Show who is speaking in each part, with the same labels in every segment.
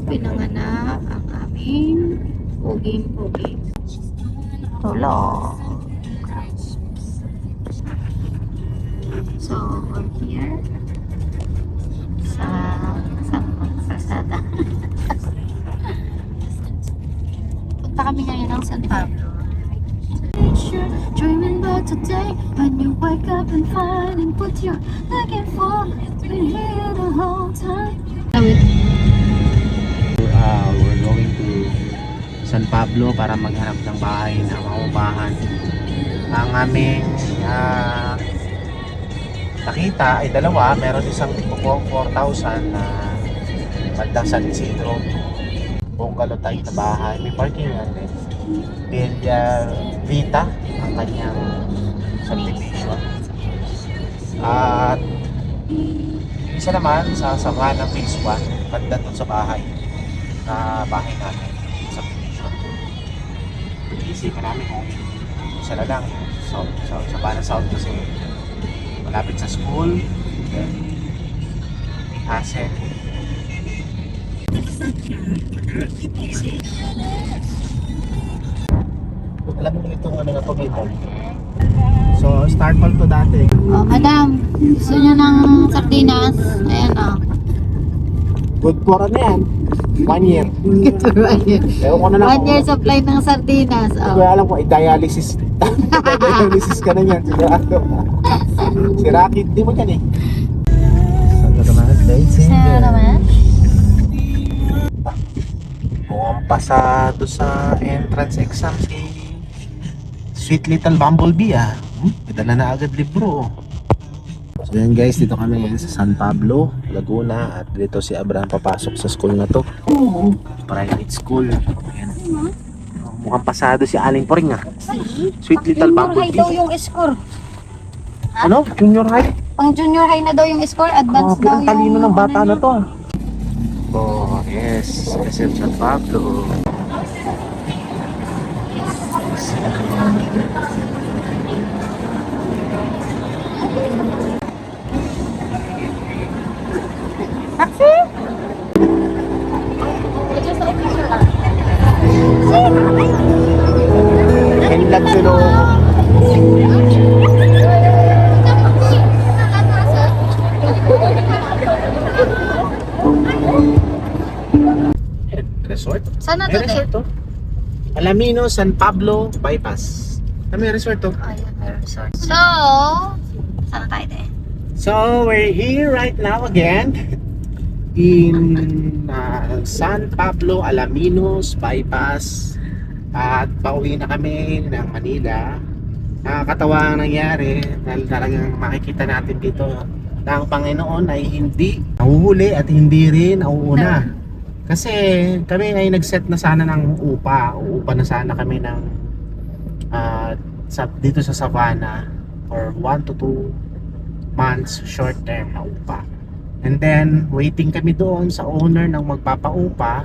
Speaker 1: pinanganak ang aming puging-puging tulog. So, we're here sa Kalsada. Punta kami ngayon ng San Pablo. Dreaming about today when you wake up and find what you're looking for. Been here the whole time.
Speaker 2: We're going to San Pablo para maghanap ng bahay na maupahan. Ang aming nakita ay dalawa. Meron isang bukong 4,000 na bandang San Isidro, bungalow type na bahay, may parking yan din. Villa Vita ang kanyang subdivision. At isa naman sa Savannah Phase 1, banda dun sa bahay natin, subdivision. Iisipan namin kung isa na lang sa Savannah South kasi malapit sa school, then hassle. Alam mo itong ano na pag-ibig. So, start call to dati.
Speaker 1: Oh, madam, gusto niyo ng sardinas? Ayan o.
Speaker 2: Good for ano yan? 1 year. Ewan ko na lang.
Speaker 1: 1 year supply ng sardinas.
Speaker 2: Hindi ko alam kung dialysis. Dialysis ka na yan. Sigurado. Si Rocky, hindi mo yan eh. Saan naman?
Speaker 1: Saan naman?
Speaker 2: Mukhang pasado sa entrance exam si Sweet Little Bumblebee may dala na agad libro. So yan guys, dito kami ngayon sa San Pablo, Laguna. At dito si Abraham papasok sa school na to. Private school. Ayan. Mukhang pasado si Aling Poring Sweet Little Bumblebee.
Speaker 1: Junior high daw yung score.
Speaker 2: Ano? Junior high?
Speaker 1: Pang junior high na daw yung score, advanced daw yung...
Speaker 2: Talino ng bata na to. Oh, yes. SM San Pablo.
Speaker 1: Taxi?
Speaker 2: Hinlag tulo. Resort?
Speaker 1: Saan na
Speaker 2: May
Speaker 1: to,
Speaker 2: resort to. Alamino, San Pablo, Bypass. May resort to.
Speaker 1: Ayan, may resort. So, saan na tayo tayo?
Speaker 2: So, we're here right now again in San Pablo, Alaminos, Bypass. At pauwi na kami ng Manila. Nakakatawa ang nangyari dahil talagang makikita natin dito na ang Panginoon ay hindi nahuhuli at hindi rin nauuna. Kasi kami ay nag-set na sana ng upa. Uupa na sana kami ng dito sa Savannah for 1 to 2 months short term na upa. And then waiting kami doon sa owner ng magpapaupa.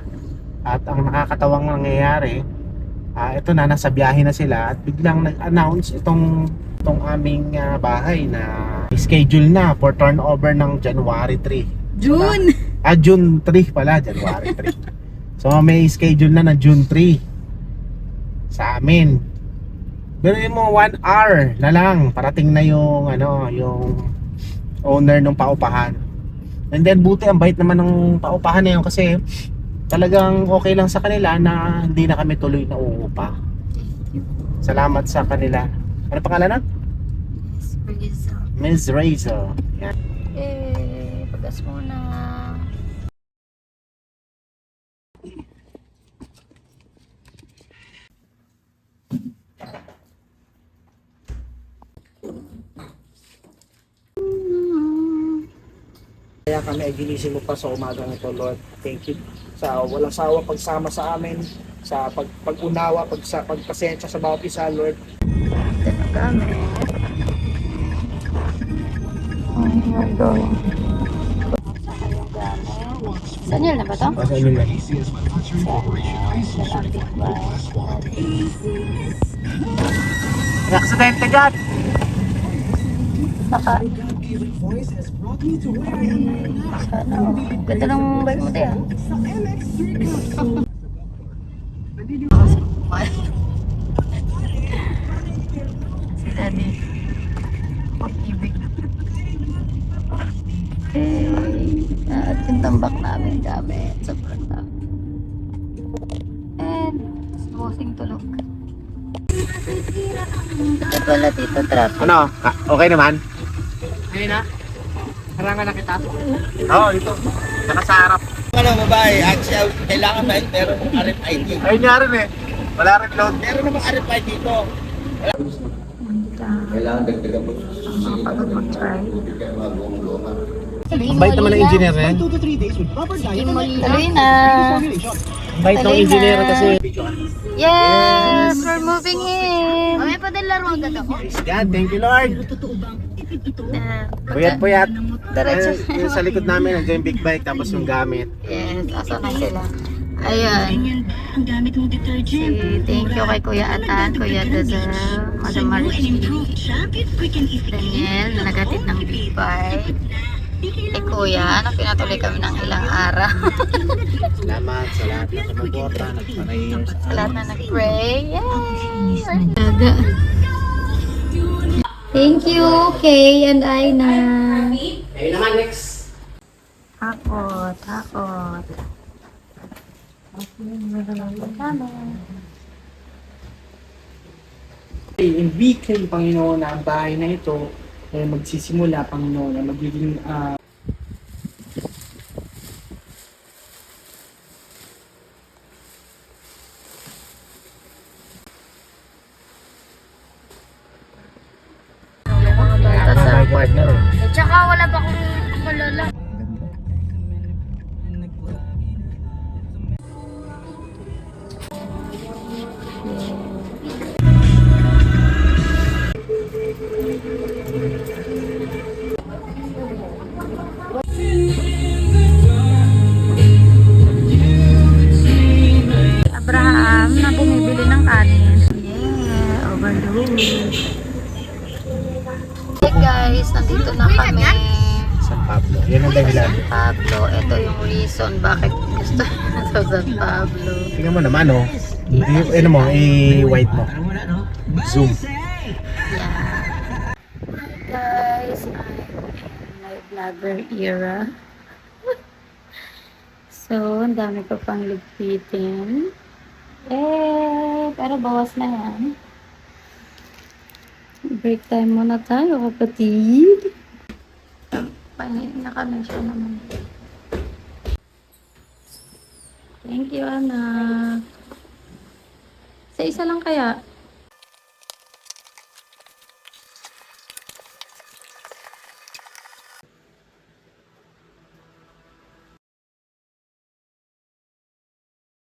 Speaker 2: At ang nakakatawang nangyayari, ito na, nasa biyahe na sila at biglang nag-announce itong aming bahay na schedule na for turnover ng January 3.
Speaker 1: June!
Speaker 2: June 3 pala, January 3. So may schedule na June 3 sa amin. Pero yung mga 1 hour na lang parating na yung yung owner ng paupahan. And then buti ang bait naman ng paupahan na yun kasi talagang okay lang sa kanila na hindi na kami tuloy na uupa. Salamat sa kanila. Ano pangalan na? Miss Razel. Yan.
Speaker 1: Pagas muna.
Speaker 2: Kaya kami ay ginising mo pa sa umagang ito, Lord. Thank you sa walang sawa pagsama sa amin, sa pag-unawa, pagpasensya sa bawat isa, Lord.
Speaker 1: Ito na gamit. We're going. Saan yun na ba ito?
Speaker 2: Sa inyo lang. Aksidente, God!
Speaker 1: Saka Sana, ganda ng bike mo tayo. Si Daddy. Pag-ibig. At yung tambak namin gamit. Sobrang dami. And, bossing tulog. Ito pala dito, traffic.
Speaker 2: Ano? Okay naman?
Speaker 3: Ayun na. Harangan na kita.
Speaker 2: Oo, ito. Saka sa harap.
Speaker 4: Ano babae, kailangan ba meron ng RFID?
Speaker 2: Ayun nga rin eh. Wala rin load.
Speaker 4: Meron namang RFID dito. Kailangan dagdagan mo.
Speaker 1: Pagod mag-try.
Speaker 2: Bait naman ng engineer na yan.
Speaker 1: Tuloy na.
Speaker 2: Bait ng engineer kasi.
Speaker 1: Yes! We're moving in! May padala agad ako.
Speaker 2: Praise God, thank you Lord. Puyat-puyat.
Speaker 1: Diretso.
Speaker 2: Yung sa likod namin, nandiyan yung big bike tapos yung gamit.
Speaker 1: Yes, asa na sila. Ayun. Thank you kay Kuya Atan, Kuya Dazel, Madam Marichi, Daniel, na nagatid ng big bike. Kay Kuya, na pinatuloy kami ng ilang araw.
Speaker 2: Salamat sa lahat na sumuporta, nagpa-prayers.
Speaker 1: Sa lahat na nag-pray. Yay! Daga. Thank you, Kay and Aina.
Speaker 2: Ayun naman, next.
Speaker 1: Hakot, hakot.
Speaker 3: Invitin, Panginoon, na ang bahay na ito ay magsisimula, Panginoon, na magiging
Speaker 2: My partner eh.
Speaker 1: Tsaka wala pa akong kalala. Abraham na bumibili ng kanin. Yeah, overload. Hey guys, nandito na kami.
Speaker 2: San Pablo. Yan ang dahilan.
Speaker 1: San Pablo. Ito yung reason bakit gusto sa San Pablo.
Speaker 2: Tingnan mo naman oh. Ano mo, i-white mo. Zoom.
Speaker 1: Yeah. Guys, I'm in my vlogger era. So, ang dami ko pang ligpitin. Pero bawas na yan. Break time muna tayo, kapatid. Pahinga na kami siya naman. Thank you, anak. Sa isa lang kaya?